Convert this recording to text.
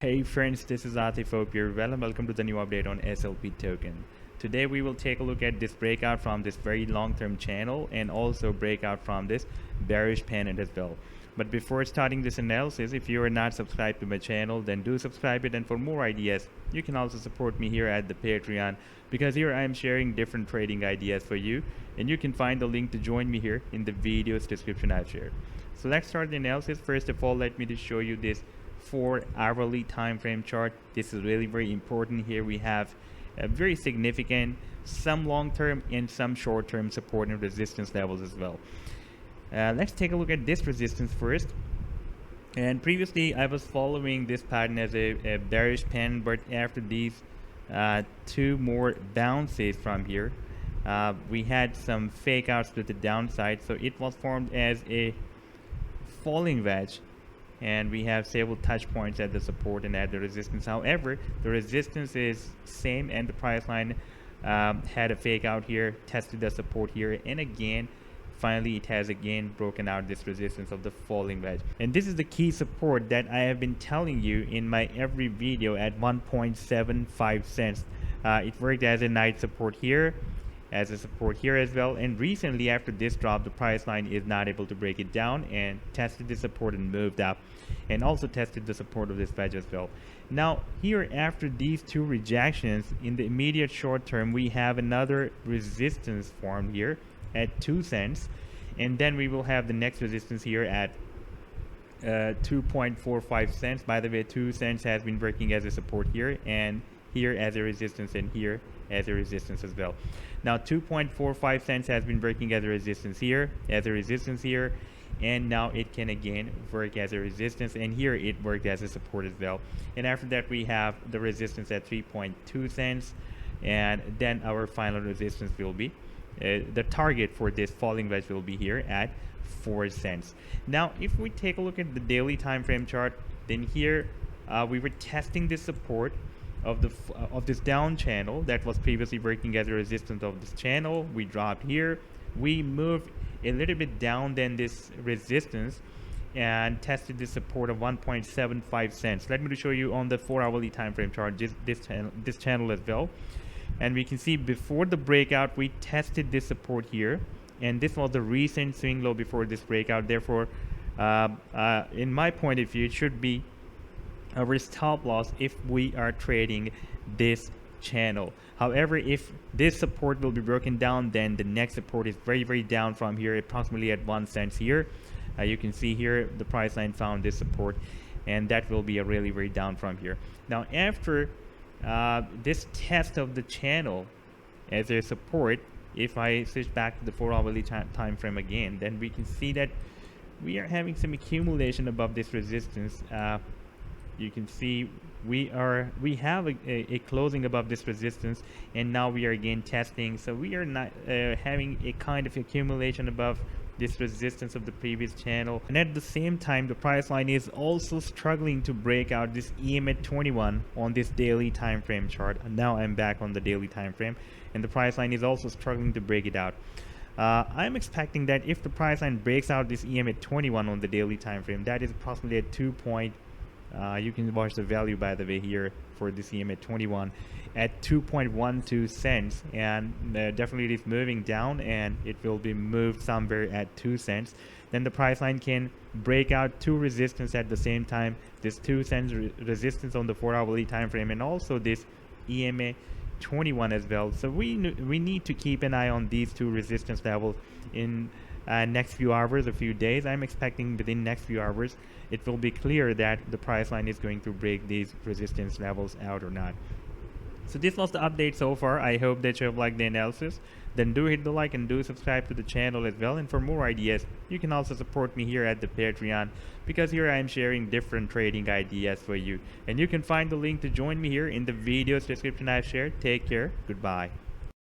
Hey friends, this is Atif. Hope you're well and welcome to the new update on SLP token. Today we will take a look at this breakout from this very long-term channel and also breakout from this bearish pennant as well. But before starting this analysis, if you are not subscribed to my channel, then do subscribe it, and for more ideas you can also support me here at the Patreon, because here I am sharing different trading ideas for you, and you can find the link to join me here in the video's description I've shared. So let's start the analysis. First of all, let me just show you this 4-hourly time frame chart. This is really very important. Here we have a very significant, some long-term and some short-term support and resistance levels as well. Let's take a look at this resistance first. And previously I was following this pattern as a bearish pen, but after these two more bounces from here, we had some fake outs to the downside, so it was formed as a falling wedge, and we have several touch points at the support and at the resistance. However, the resistance is same, and the price line had a fake out here, tested the support here, and again finally it has again broken out this resistance of the falling wedge. And this is the key support that I have been telling you in my every video at 1.75 cents. It worked as a night support here, as a support here as well, and recently after this drop the price line is not able to break it down and tested the support and moved up, and also tested the support of this wedge as well. Now here, after these two rejections in the immediate short term, we have another resistance formed here at 2 cents, and then we will have the next resistance here at 2.45 cents. By the way, 2 cents has been working as a support here, and here as a resistance, and here as a resistance as well. Now 2.45 cents has been working as a resistance here, and now it can again work as a resistance, and here it worked as a support as well. And after that we have the resistance at 3.2 cents, and then our final resistance will be the target for this falling wedge will be here at 4 cents. Now if we take a look at the daily time frame chart, then here we were testing this support of this down channel that was previously working as a resistance of this channel. We dropped here, we moved a little bit down than this resistance and tested the support of 1.75 cents. Let me show you on the 4-hourly time frame chart this channel as well. And we can see before the breakout we tested this support here, and this was the recent swing low before this breakout. Therefore in my point of view, it should be our stop loss if we are trading this channel. However, if this support will be broken down, then the next support is very down from here, approximately at 1 cent here. You can see here the price line found this support, and that will be a really very down from here. Now after this test of the channel as a support, if I switch back to the 4-hourly time frame again, then we can see that we are having some accumulation above this resistance. You can see we have a closing above this resistance, and now we are again testing, so we are not having a kind of accumulation above this resistance of the previous channel. And at the same time the price line is also struggling to break out this EMA 21 on this daily time frame chart. And now I'm back on the daily time frame, and the price line is also struggling to break it out. I'm expecting that if the price line breaks out this EMA 21 on the daily time frame, that is approximately at 2. You can watch the value by the way here for this EMA 21 at 2.12 cents, and definitely it is moving down, and it will be moved somewhere at 2 cents. Then the price line can break out two resistance at the same time, this 2 cents resistance on the 4-hourly time frame, and also this EMA 21 as well. So we need to keep an eye on these two resistance levels in next few hours, a few days. I'm expecting within next few hours it will be clear that the price line is going to break these resistance levels out or not. So this was the update so far. I hope that you have liked the analysis. Then do hit the like and do subscribe to the channel as well, and for more ideas you can also support me here at the Patreon, because here I am sharing different trading ideas for you, and you can find the link to join me here in the video's description I've shared. Take care, goodbye.